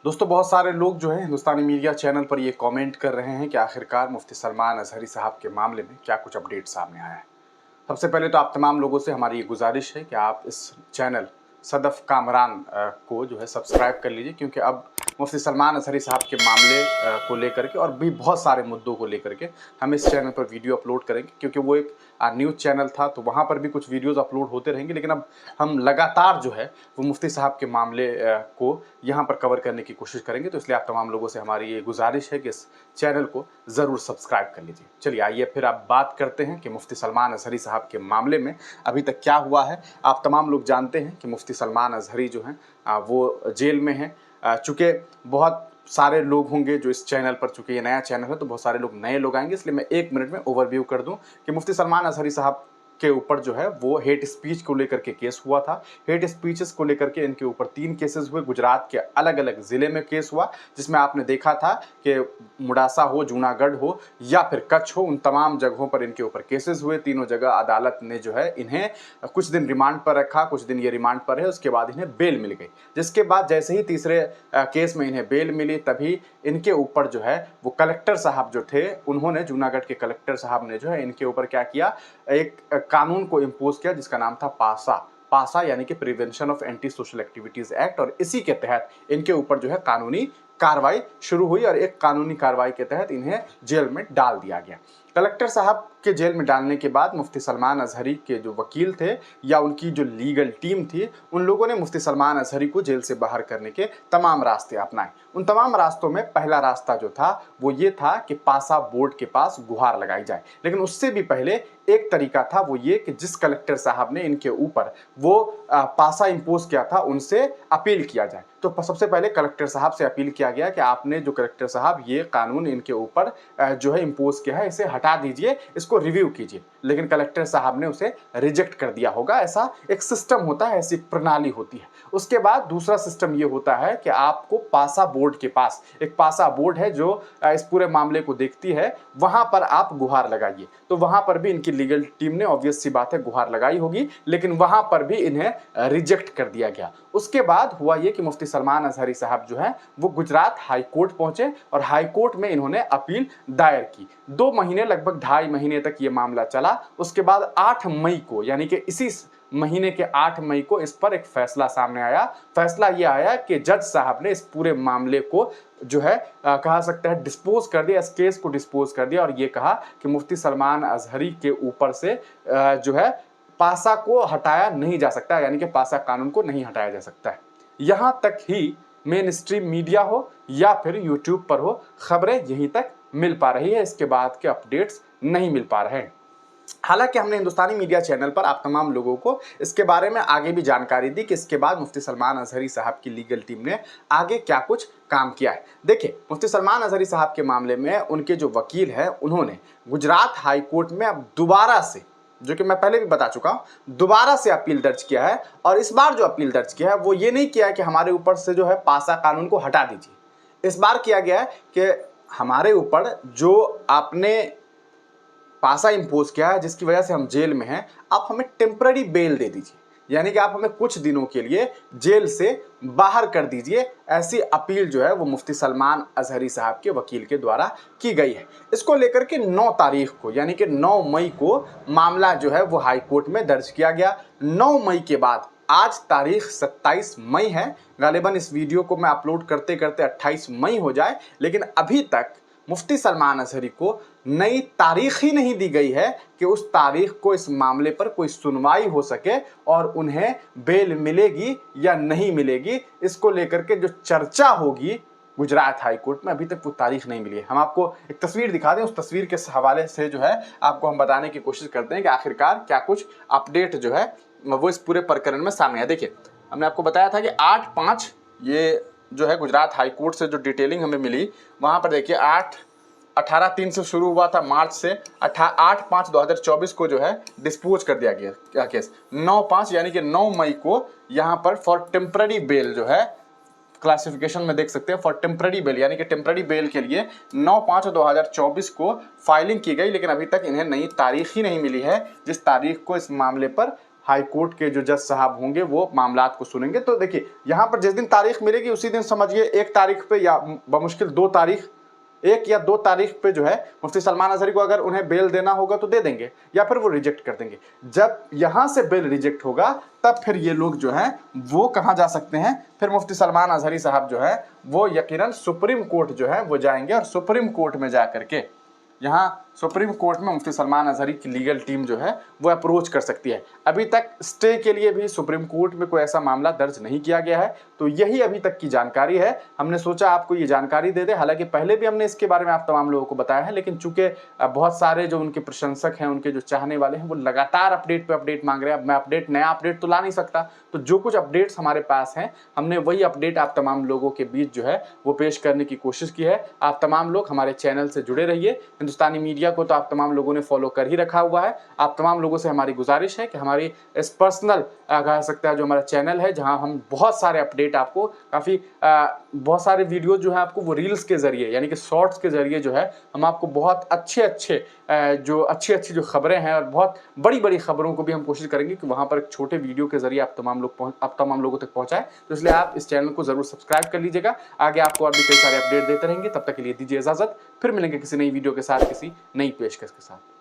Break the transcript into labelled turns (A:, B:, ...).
A: दोस्तों बहुत सारे लोग जो है हिंदुस्तानी मीडिया चैनल पर ये कमेंट कर रहे हैं कि आखिरकार मुफ्ती सलमान अजहरी साहब के मामले में क्या कुछ अपडेट सामने आया है। सबसे पहले तो आप तमाम लोगों से हमारी ये गुजारिश है कि आप इस चैनल सदफ़ कामरान को जो है सब्सक्राइब कर लीजिए, क्योंकि अब मुफ्ती सलमान अजहरी साहब के मामले को लेकर के और भी बहुत सारे मुद्दों को लेकर के हम इस चैनल पर वीडियो अपलोड करेंगे। क्योंकि वो एक न्यूज़ चैनल था तो वहाँ पर भी कुछ वीडियोज़ अपलोड होते रहेंगे, लेकिन अब हम लगातार जो है वो मुफ्ती साहब के मामले को यहाँ पर कवर करने की कोशिश करेंगे। तो इसलिए आप तमाम लोगों से हमारी ये गुजारिश है कि इस चैनल को ज़रूर सब्सक्राइब कर लीजिए। चलिए आइए फिर आप बात करते हैं कि मुफ्ती सलमान अजहरी साहब के मामले में अभी तक क्या हुआ है। आप तमाम लोग जानते हैं कि मुफ्ती सलमान अजहरी जो हैं वो जेल में हैं। चूँकि बहुत सारे लोग होंगे जो इस चैनल पर, चूँकि ये नया चैनल है तो बहुत सारे लोग नए लोग आएंगे, इसलिए मैं 1 मिनट में ओवरव्यू कर दूं कि मुफ्ती सलमान अजहरी साहब के ऊपर जो है वो हेट स्पीच को लेकर के केस हुआ था। हेट स्पीचेस को लेकर के इनके ऊपर 3 केसेस हुए। गुजरात के अलग अलग ज़िले में केस हुआ, जिसमें आपने देखा था कि मुडासा हो, जूनागढ़ हो या फिर कच्छ हो, उन तमाम जगहों पर इनके ऊपर केसेस हुए। तीनों जगह अदालत ने जो है इन्हें कुछ दिन रिमांड पर रखा, कुछ दिन ये रिमांड पर है, उसके बाद इन्हें बेल मिल गई। जिसके बाद जैसे ही तीसरे केस में इन्हें बेल मिली तभी इनके ऊपर जो है वो कलेक्टर साहब जो थे, उन्होंने, जूनागढ़ के कलेक्टर साहब ने जो है इनके ऊपर क्या किया, एक कानून को इम्पोज किया जिसका नाम था पासा यानी कि prevention of anti social activities act. और इसी के तहत इनके ऊपर जो है कानूनी कार्रवाई शुरू हुई और एक कानूनी कार्रवाई के तहत इन्हें जेल में डाल दिया गया। कलेक्टर साहब के जेल में डालने के बाद मुफ्ती सलमान अजहरी के जो वकील थे या उनकी जो लीगल टीम थी, उन लोगों ने मुफ्ती सलमान अजहरी को जेल से बाहर करने के तमाम रास्ते अपनाए। उन तमाम रास्तों में पहला रास्ता जो था वो ये था कि पासा बोर्ड के पास गुहार लगाई जाए। लेकिन उससे भी पहले एक तरीका था, वो ये कि जिस कलेक्टर साहब ने इनके ऊपर वो पासा इंपोज किया था उनसे अपील किया जाए। तो सबसे पहले कलेक्टर साहब से अपील किया गया कि आपने जो कलेक्टर साहब ये कानून इनके ऊपर जो है इंपोज किया है इसे हटा दीजिए, इसको रिव्यू कीजिए। लेकिन कलेक्टर साहब ने उसे रिजेक्ट कर दिया होगा। ऐसा एक सिस्टम होता है, ऐसी प्रणाली होती है। उसके बाद दूसरा सिस्टम ये होता है कि आपको पासा बोर्ड के पास, एक पासा बोर्ड है जो इस पूरे मामले को देखती है, वहां पर आप गुहार लगाइए। तो वहां पर भी इनकी लीगल टीम ने ऑब्वियस सी बात है गुहार लगाई होगी, लेकिन वहां पर भी इन्हें रिजेक्ट कर दिया गया। उसके बाद हुआ ये कि मुफ्ती सलमान अजहरी साहब जो है वो गुजरात हाई कोर्ट पहुंचे और हाई कोर्ट में इन्होंने अपील दायर की। 2 महीने, लगभग 2.5 महीने तक ये मामला चला। उसके बाद 8 मई को, यानी कि इसी महीने के 8 मई को इस पर एक फैसला सामने आया। फैसला ये आया कि जज साहब ने इस पूरे मामले को जो है कहा सकता है डिस्पोज कर दिया, इस केस को डिस्पोज कर दिया और ये कहा कि मुफ्ती सलमान अजहरी के ऊपर से जो है पासा को हटाया नहीं जा सकता, यानी कि पासा कानून को नहीं हटाया जा सकता है। यहां तक ही मेन स्ट्रीम मीडिया हो या फिर यूट्यूब पर हो, खबरें यहीं तक मिल पा रही है, इसके बाद के अपडेट्स नहीं मिल पा रहे हैं। हालांकि हमने हिंदुस्तानी मीडिया चैनल पर आप तमाम लोगों को इसके बारे में आगे भी जानकारी दी कि इसके बाद मुफ्ती सलमान अजहरी साहब की लीगल टीम ने आगे क्या कुछ काम किया है। देखिए, मुफ्ती सलमान अजहरी साहब के मामले में उनके जो वकील हैं उन्होंने गुजरात हाई कोर्ट में अब दोबारा से, जो कि मैं पहले भी बता चुका हूं, दोबारा से अपील दर्ज किया है। और इस बार जो अपील दर्ज किया है वो ये नहीं किया है कि हमारे ऊपर से जो है पासा कानून को हटा दीजिए। इस बार किया गया है कि हमारे ऊपर जो आपने पासा इंपोज किया है जिसकी वजह से हम जेल में हैं, आप हमें टेम्पररी बेल दे दीजिए, यानी कि आप हमें कुछ दिनों के लिए जेल से बाहर कर दीजिए। ऐसी अपील जो है वो मुफ्ती सलमान अजहरी साहब के वकील के द्वारा की गई है। इसको लेकर के 9 तारीख को, यानी कि 9 मई को मामला जो है वो हाई कोर्ट में दर्ज किया गया। 9 मई के बाद आज तारीख 27 मई है, गालिबन इस वीडियो को मैं अपलोड करते करते 28 मई हो जाए, लेकिन अभी तक मुफ्ती सलमान अजहरी को नई तारीख ही नहीं दी गई है कि उस तारीख को इस मामले पर कोई सुनवाई हो सके और उन्हें बेल मिलेगी या नहीं मिलेगी। इसको लेकर के जो चर्चा होगी गुजरात हाई कोर्ट में, अभी तक वो तारीख नहीं मिली है। हम आपको एक तस्वीर दिखा दें, उस तस्वीर के हवाले से जो है आपको हम बताने की कोशिश करते हैं कि आखिरकार क्या कुछ अपडेट जो है वो इस पूरे प्रकरण में सामने है। देखिए, हमने आपको बताया था कि 8/5 ये जो है गुजरात हाई कोर्ट से जो डिटेलिंग हमें मिली, वहाँ पर देखिए 18/3 से शुरू हुआ था, मार्च से 8/5/2024 को जो है डिस्पोज कर दिया गया केस। 9/5 यानी कि 9 मई को यहाँ पर फॉर टेम्पररी बेल जो है, क्लासिफिकेशन में देख सकते हैं फॉर टेम्पररी बेल, यानी कि टेम्पररी बेल के लिए 9/5/2024 को फाइलिंग की गई, लेकिन अभी तक इन्हें नई तारीख ही नहीं मिली है जिस तारीख को इस मामले पर हाई कोर्ट के जो जज साहब होंगे वो मामलात को सुनेंगे। तो देखिए यहाँ पर जिस दिन तारीख मिलेगी उसी दिन समझिए 1 तारीख पे या बमुश्किल 2 तारीख, 1 या 2 तारीख पे जो है मुफ्ती सलमान अजहरी को अगर उन्हें बेल देना होगा तो दे देंगे या फिर वो रिजेक्ट कर देंगे। जब यहाँ से बेल रिजेक्ट होगा तब फिर ये लोग जो हैं वो कहाँ जा सकते हैं, फिर मुफ्ती सलमान अजहरी साहब जो है वो यकीनन सुप्रीम कोर्ट जो है वो जाएंगे और सुप्रीम कोर्ट में जा करके यहाँ सुप्रीम कोर्ट में मुफ्ती सलमान अजहरी की लीगल टीम जो है वो अप्रोच कर सकती है। अभी तक स्टे के लिए भी सुप्रीम कोर्ट में कोई ऐसा मामला दर्ज नहीं किया गया है। तो यही अभी तक की जानकारी है। हमने सोचा आपको ये जानकारी दे दे, हालांकि पहले भी हमने इसके बारे में आप तमाम लोगों को बताया है, लेकिन चूंकि बहुत सारे जो उनके प्रशंसक हैं, उनके जो चाहने वाले हैं, वो लगातार अपडेट पे अपडेट मांग रहे हैं। अब मैं नया अपडेट तो ला नहीं सकता, तो जो कुछ अपडेट्स हमारे पास हैं हमने वही अपडेट आप तमाम लोगों के बीच जो है वो पेश करने की कोशिश की है। आप तमाम लोग हमारे चैनल से जुड़े रहिए। हिंदुस्तानी मीडिया को तो आप तमाम लोगों ने फॉलो कर ही रखा हुआ है। आप तमाम लोगों से हमारी गुजारिश है कि हमारी इस पर्सनल कह सकते हैं जो हमारा चैनल है, जहां हम बहुत सारे अपडेट आपको काफ़ी बहुत सारे वीडियो जो है आपको वो रील्स के जरिए यानी कि शॉर्ट्स के जरिए जो है हम आपको बहुत अच्छी अच्छी जो खबरें हैं और बहुत बड़ी बड़ी खबरों को भी हम कोशिश करेंगे कि वहां पर एक छोटे वीडियो के जरिए आप तमाम लोगों तक पहुंचाएं। तो इसलिए आप इस चैनल को जरूर सब्सक्राइब कर लीजिएगा। आगे आपको और भी कई सारे अपडेट देते रहेंगे। तब तक के लिए दीजिए इजाजत, फिर मिलेंगे किसी नई वीडियो के साथ, किसी नई पेशकश के साथ।